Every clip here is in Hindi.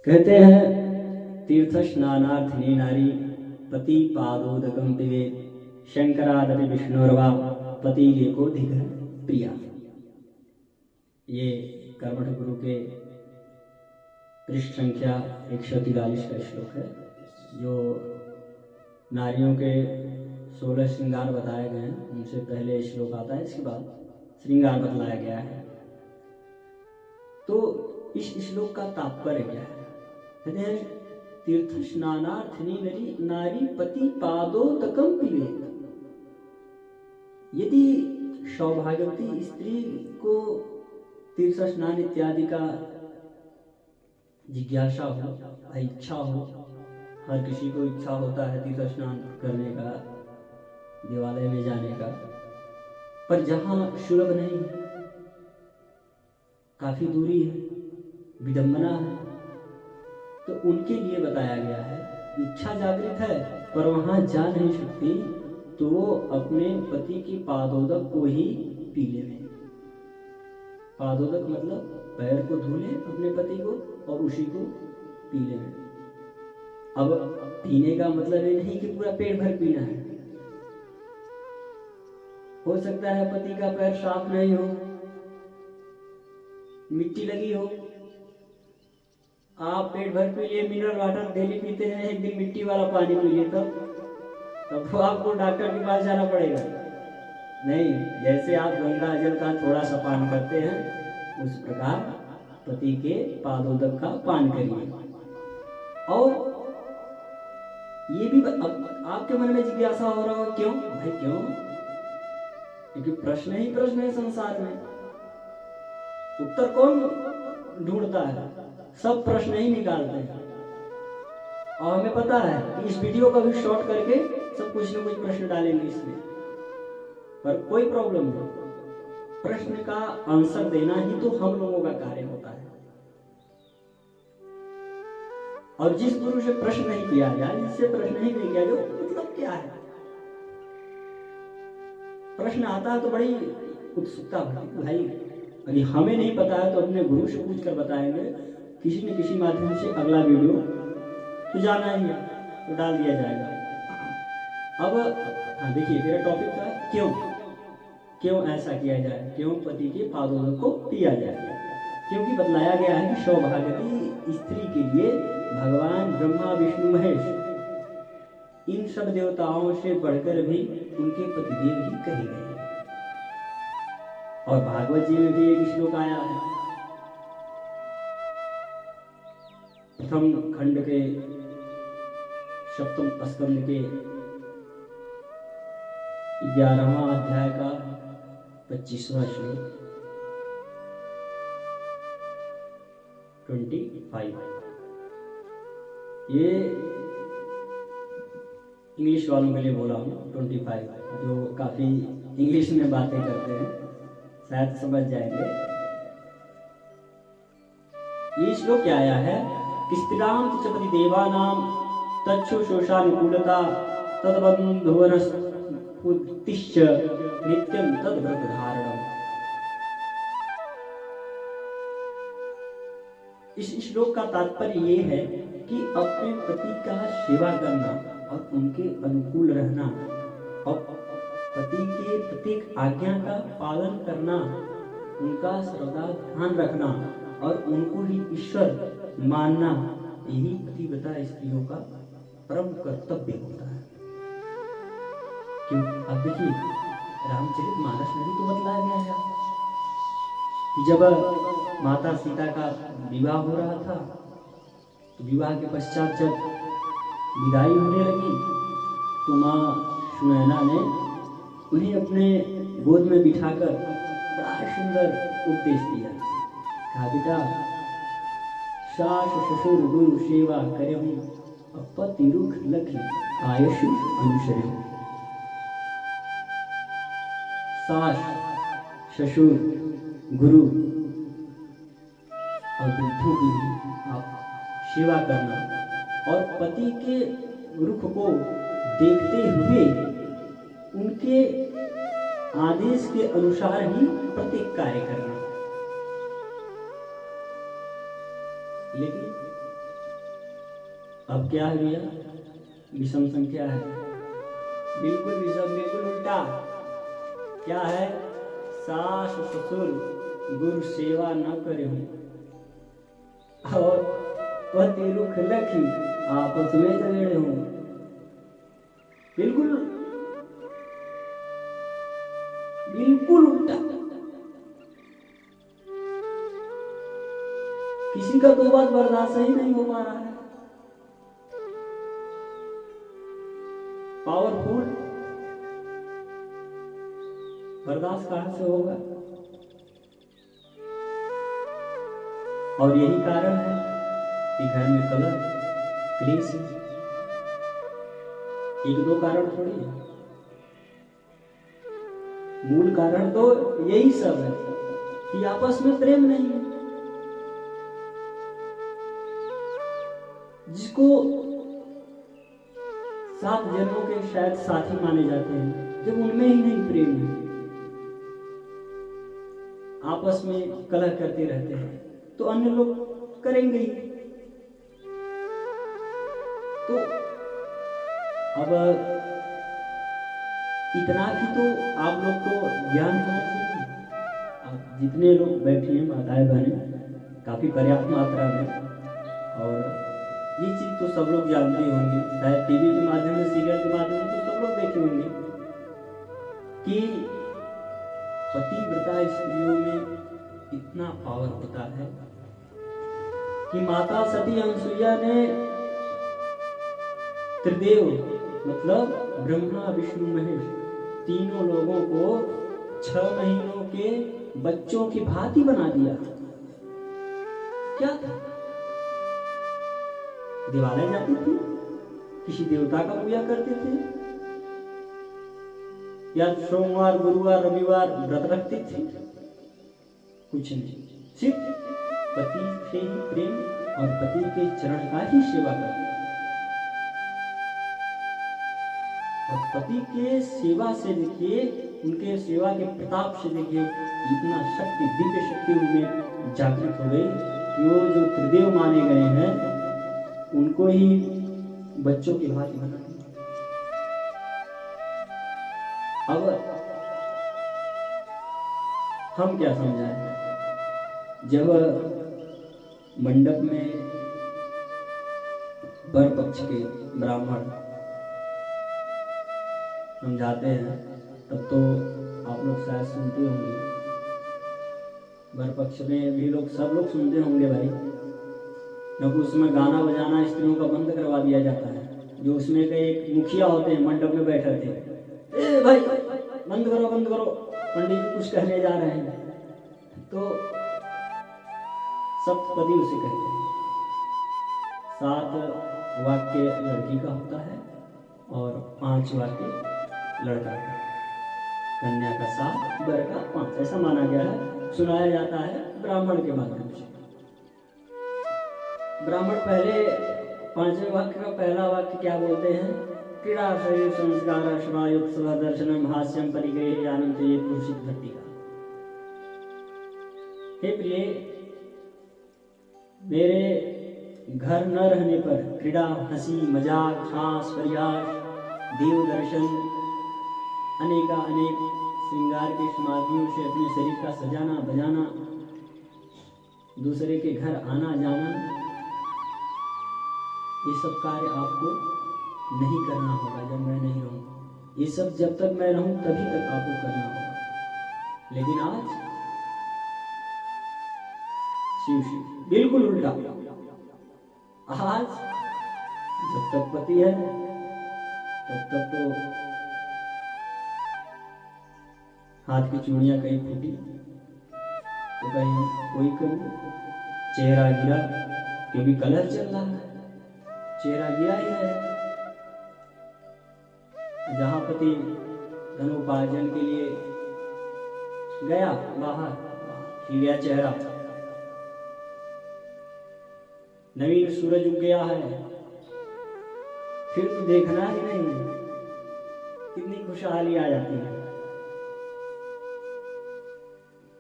कहते हैं तीर्थ स्नानार्थिनी नारी पति पादोदकम पिबे शंकरादपि विष्णुर्वा पति लेको धिक प्रिया। ये कर्मठ गुरु के पृष्ठ संख्या 143 का श्लोक है, जो नारियों के 16 श्रृंगार बताए गए हैं। उनसे पहले श्लोक आता है, इसके बाद श्रृंगार बतलाया गया है। तो इस श्लोक का तात्पर्य क्या है? कहते हैं तीर्थ स्नानार्थिनी नारी पति पादोदकम पिबेत। यदि सौभाग्यवती स्त्री को तीर्थ स्नान इत्यादि का जिज्ञासा हो, इच्छा हो, हर किसी को इच्छा होता है तीर्थ स्नान करने का, देवालय में जाने का, पर जहाँ सुलभ नहीं है, काफी दूरी है, विडंबना है, तो उनके लिए बताया गया है। इच्छा जागृत है पर वहां जा नहीं सकती, तो वो अपने पति की पादोदक को ही पी ले। पादोदक मतलब पैर को धो ले अपने पति को और उसी को पी ले। अब पीने का मतलब ये नहीं कि पूरा पेट भर पीना है। हो सकता है पति का पैर साफ नहीं हो, मिट्टी लगी हो, आप पेट भर पी लिए, मिनरल वाटर डेली पीते हैं, एक दिन मिट्टी वाला पानी पी लिए, तब तो आपको डॉक्टर के पास जाना पड़ेगा। नहीं, जैसे आप गंगा जल का थोड़ा सा पान करते हैं, उस प्रकार पति के पादोदक का पान करिए। और ये भी आपके मन में जिज्ञासा हो रहा हो, क्यों भाई क्यों? क्योंकि प्रश्न ही प्रश्न है संसार में, उत्तर कौन ढूंढता है? सब प्रश्न ही निकालते हैं। और हमें पता है कि इस वीडियो को भी शॉर्ट करके सब कुछ न कुछ प्रश्न डालेंगे इसमें, पर कोई प्रॉब्लम नहीं। प्रश्न का आंसर देना ही तो हम लोगों का कार्य होता है। और जिस गुरु से प्रश्न नहीं किया जाए, जिससे प्रश्न ही नहीं किया जाए, मतलब क्या है? प्रश्न आता है तो बड़ी उत्सुकता होती है, भाई अरे हमें नहीं पता है तो अपने गुरु से पूछ कर बताएंगे, किसी न किसी माध्यम से अगला वीडियो तो जाना ही है, तो डाल दिया जाएगा। अब देखिए मेरा टॉपिक था क्यों ऐसा किया जाए, क्यों पति के पादोदक को पिया जाए। क्योंकि बतलाया गया है कि सौभाग्यवती स्त्री के लिए भगवान ब्रह्मा विष्णु महेश इन सब देवताओं से बढ़कर भी उनके पतिदेव ही कहे गए। और भागवत जी में भी एक श्लोक आया है, प्रथम खंड के 7वें स्कंद के 11वां अध्याय का 25वां श्लोक 25। ये इंग्लिश वालों के लिए बोला हूँ 25, जो काफी इंग्लिश में बातें करते हैं, शायद समझ जाएंगे। ये श्लोक क्या आया है? स्त्रीणां च पतिदेवानां तच्छुश्रूषानुकूलता तद्बन्धुवनस्फूर्तिश्च नित्यं तद्व्रतधारणम्। इस श्लोक का तात्पर्य ये है कि अपने पति का सेवा करना और उनके अनुकूल रहना और पति के प्रत्येक आज्ञा का पालन करना, उनका सर्वदा ध्यान रखना और उनको ही ईश्वर मानना, यही पतिव्रता स्त्रियों का परम कर्तव्य होता है। क्यों? अब देखिए रामचरितमानस में भी तो बतलाया गया है कि जब माता सीता का विवाह हो रहा था, तो विवाह के पश्चात जब विदाई होने लगी, तो माँ सुनैना ने उन्हें अपने गोद में बिठाकर बड़ा सुंदर उपदेश दिया। कहा, बेटा सास ससुर गुरु सेवा करहु, पति रुख लखी आयुषु अनुसरहु। सास ससुर गुरु और वृद्धों की आप सेवा करना और पति के रुख को देखते हुए उनके आदेश के अनुसार ही प्रत्येक कार्य करना। लेकिन अब क्या है भैया, विषम संख्या है, बिल्कुल विषम, बिल्कुल उल्टा। क्या है, सास ससुर गुरु सेवा न करे और पति रुख लखी आपस में झगड़े हों। बिल्कुल बिल्कुल उल्टा। किसी का दो बात बर्दाश्त ही नहीं हो पा रहा है। पावरफुल बर्दाश्त कहां से होगा। और यही कारण है कि घर में कलह क्लेश। एक दो कारण थोड़ी है, मूल कारण तो यही सब है कि आपस में प्रेम नहीं है। जिसको 7 जन्मों के शायद साथी माने जाते हैं, जब उनमें ही नहीं प्रेम है, आपस में कलह करते रहते हैं, तो अन्य लोग करेंगे ही। तो अब इतना भी तो आप लोग को ज्ञान होना चाहिए। आप जितने लोग बैठे हैं माताएं बहनें काफी पर्याप्त मात्रा में, और ये चीज तो सब लोग जानते होंगे, शायद टीवी के माध्यम से, सीरियल के माध्यम से तो सब लोग देखे होंगे कि पतिव्रता स्त्रियों में इतना पावर होता है कि माता सती अनसुईया ने त्रिदेव मतलब ब्रह्मा विष्णु महेश तीनों लोगों को 6 महीनों के बच्चों की भांति बना दिया। क्या था, दिवाले जाती थी, किसी देवता का पूजा करते थे, या सोमवार गुरुवार रविवार व्रत रखती थी, कुछ नहीं, सिर्फ पति से ही प्रेम और पति के चरण का ही सेवा करती। और पति के सेवा से देखिए, उनके सेवा के प्रताप से देखिए इतना शक्ति, दिव्य शक्ति उनमें जागृत हो गई कि वो जो त्रिदेव माने गए हैं उनको ही बच्चों की भांति बना दिया। अब हम क्या समझाएं, जब मंडप में वर पक्ष के ब्राह्मण समझाते हैं, तब तो आप लोग शायद सुनते होंगे, वर पक्ष में भी लोग, सब लोग सुनते होंगे भाई, क्योंकि उसमें गाना बजाना स्त्रियों का बंद करवा दिया जाता है। जो उसमें के एक मुखिया होते हैं, मंडप में बैठे थे, ए भाई बंद करो बंद करो, पंडित जी कुछ कहने जा रहे हैं, तो सप्तपदी उसे कहते हैं। 7 वाक्य लड़की का होता है और 5 वाक्य लड़का का, कन्या का 7, वर का 5, ऐसा माना गया है, सुनाया जाता है ब्राह्मण के माध्यम से। ब्राह्मण पहले 5वें वाक्य का पहला वाक्य क्या बोलते हैं, क्रीड़ा शरीर संस्कार श्वायुत्सव दर्शनम हास्यम परिग्रह आनंद ये पुरुषिक भक्ति का। हे प्रिय, मेरे घर न रहने पर क्रीड़ा, हंसी मजाक, हास परिहास, देव दर्शन, अनेका अनेक श्रृंगार के समाधियों से अपने शरीर का सजाना बजाना, दूसरे के घर आना जाना, ये सब कार्य आपको नहीं करना होगा जब मैं नहीं रहूं। ये सब जब तक मैं रहूं तभी तक आपको करना होगा। लेकिन आज शिव शिव बिल्कुल उल्टा। आज जब तक पति है तब तक तो हाथ की चूड़ियां कहीं फूटी तो कहीं कोई करूं, चेहरा गिरा क्योंकि कलर चल रहा है, चेहरा गिरा ही है। जहां पति धनोपार्जन के लिए गया बाहर, खिला चेहरा, नवीन सूरज उग गया है, फिर तो देखना ही नहीं, कितनी खुशहाली आ जाती है,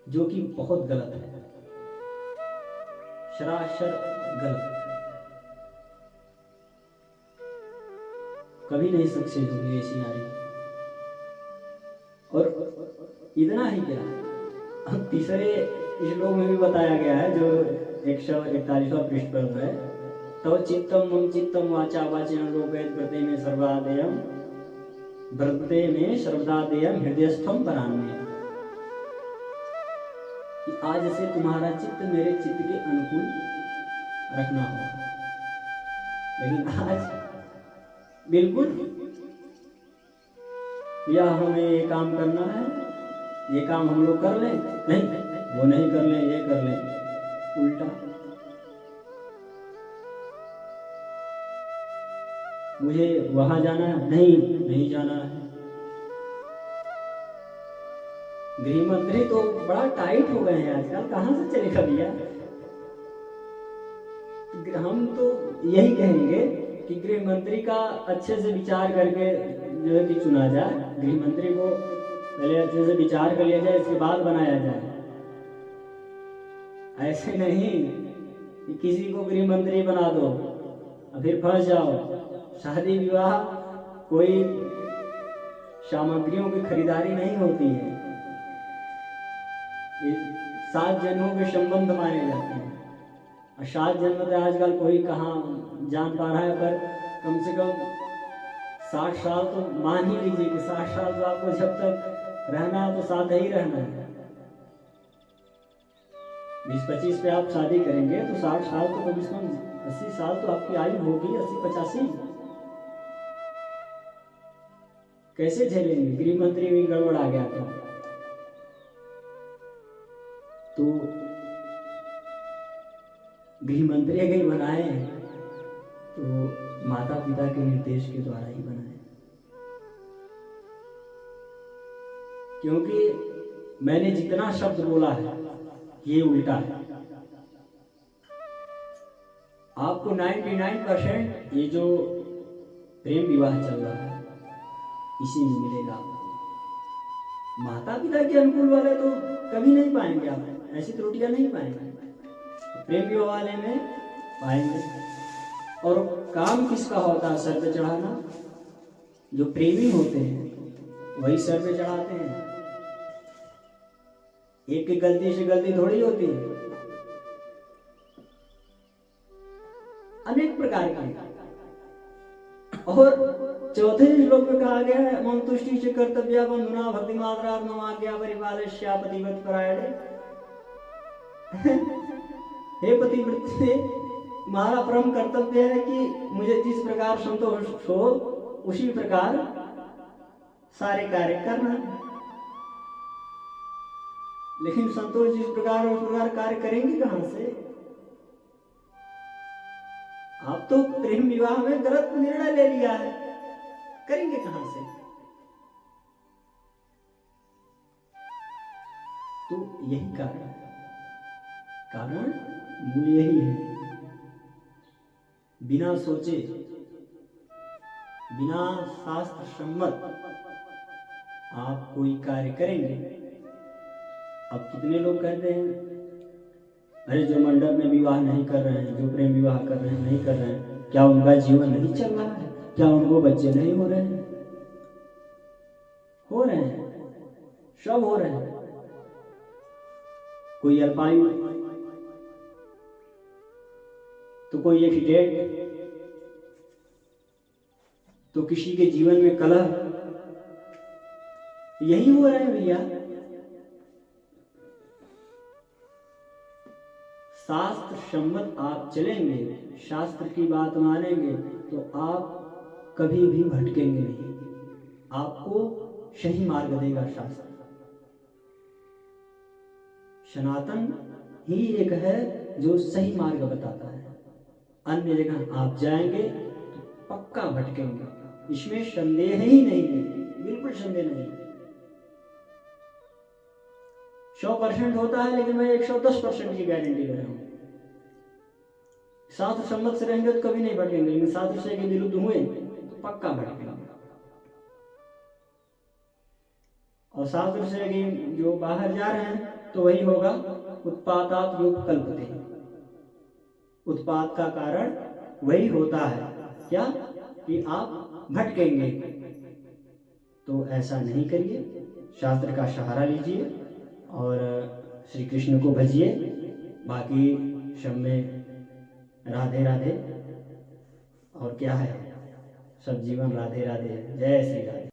जो कि बहुत गलत है, सरासर गलत। कभी नहीं सक्सेस होगी ऐसी नारी। और इतना ही क्या, अब तीसरे श्लोक में भी बताया गया है जो 141वां पृष्ठ पर है, तो चित्तम मम चित्तम वाचा वाचेन लोकयत व्रते में सर्वदादेयम व्रते में सर्वदादेयम हृदयस्थम परान्य। आज से तुम्हारा चित्त मेरे चित्त के अनुकूल रखना होगा। लेकिन आज बिल्कुल या हमें ये काम करना है, ये काम हम लोग कर लें, नहीं वो नहीं कर लें, ये कर लें, उल्टा मुझे वहां जाना है, नहीं जाना है। गृह मंत्री तो बड़ा टाइट हो गए हैं आजकल, कहां से चलेगा भैया। हम तो यही कहेंगे कि गृह मंत्री का अच्छे से विचार करके जो है कि चुना जाए, गृह मंत्री को पहले अच्छे से विचार कर लिया जाए, इसके बाद बनाया जाए। ऐसे नहीं कि किसी को गृह मंत्री बना दो और फिर फंस जाओ। शादी विवाह कोई सामग्रियों की खरीदारी नहीं होती है, ये 7 जन्मों के संबंध माने जाते हैं। और 7 जन्म तो आजकल कोई कहाँ जान पा रहा है, पर कम से कम 60 साल तो मान ही लीजिए कि 60 साल तो आपको जब तक रहना है तो साथ ही रहना है। 20-25 पे आप शादी करेंगे तो 60 साल तो कम से कम 80 साल तो आपकी आयु होगी, 80-85। कैसे झेलेंगे? गृह मंत्री भी गड़बड़ आ गया था तो गृह मंत्री अगर बनाए तो माता पिता के निर्देश के द्वारा ही बनाए, क्योंकि मैंने जितना शब्द बोला है ये उल्टा है। आपको 99% ये जो प्रेम विवाह चल रहा है इसी में मिलेगा आपको। माता पिता के अनुकूल वाले तो कभी नहीं पाएंगे आप, ऐसी त्रुटियां नहीं पाएंगे। प्रेम विवाह वाले में पाएंगे। और काम किसका होता है? सर पे चढ़ाना। जो प्रेमी होते हैं वही सर पे चढ़ाते हैं। एक की गलती से गलती थोड़ी होती है, अनेक प्रकार की। और चौथे श्लोक में कहा गया है मम तुष्टि से कर्तव्य बंधुना भक्ति मात्रा आज्ञा परिपालस्या पतिव्रत परायणे। हे पतिव्रते, तुम्हारा परम कर्तव्य है कि मुझे जिस प्रकार संतोष हो उसी प्रकार सारे कार्य करना। लेकिन संतोष जिस प्रकार उस प्रकार कार्य करेंगे कहां से? आप तो प्रेम विवाह में गलत निर्णय ले लिया है, करेंगे कहां से? तो यही कारण मूल यही है। बिना सोचे, बिना शास्त्र सम्मत आप कोई कार्य करेंगे। अब कितने लोग कहते हैं अरे जो मंडप में विवाह नहीं कर रहे हैं, जो प्रेम विवाह कर रहे हैं नहीं कर रहे हैं, क्या उनका जीवन नहीं चल रहा है? क्या उनको बच्चे नहीं हो रहे हैं? हो रहे हैं, सब हो रहे हैं। कोई अल्पायु तो कोई एक्सीडेंट, तो किसी के जीवन में कलह, यही हो रहा है भैया। शास्त्र सम्मत आप चलेंगे, शास्त्र की बात मानेंगे तो आप कभी भी भटकेंगे नहीं। आपको सही मार्ग देगा शास्त्र। सनातन ही एक है जो सही मार्ग बताता है। अन्य जगह आप जाएंगे तो पक्का भटकेंगे, इसमें संदेह ही नहीं है, बिल्कुल संदेह नहीं। 100% होता है, लेकिन मैं 110% की गारंटी दे रहा हूं। शास्त्र सम्मत से रहेंगे तो कभी नहीं भटकेंगे, लेकिन शास्त्र से के विरुद्ध हुए तो पक्का भटकेंगे। और शास्त्र से जो बाहर जा रहे हैं तो वही होगा उत्पातात् योग कल्पते। उत्पात का कारण वही होता है, क्या? कि आप भटकेंगे। तो ऐसा नहीं करिए, शास्त्र का सहारा लीजिए और श्री कृष्ण को भजिए। बाकी सब में राधे राधे, और क्या है, सब जीवन राधे राधे है। जय श्री राधे।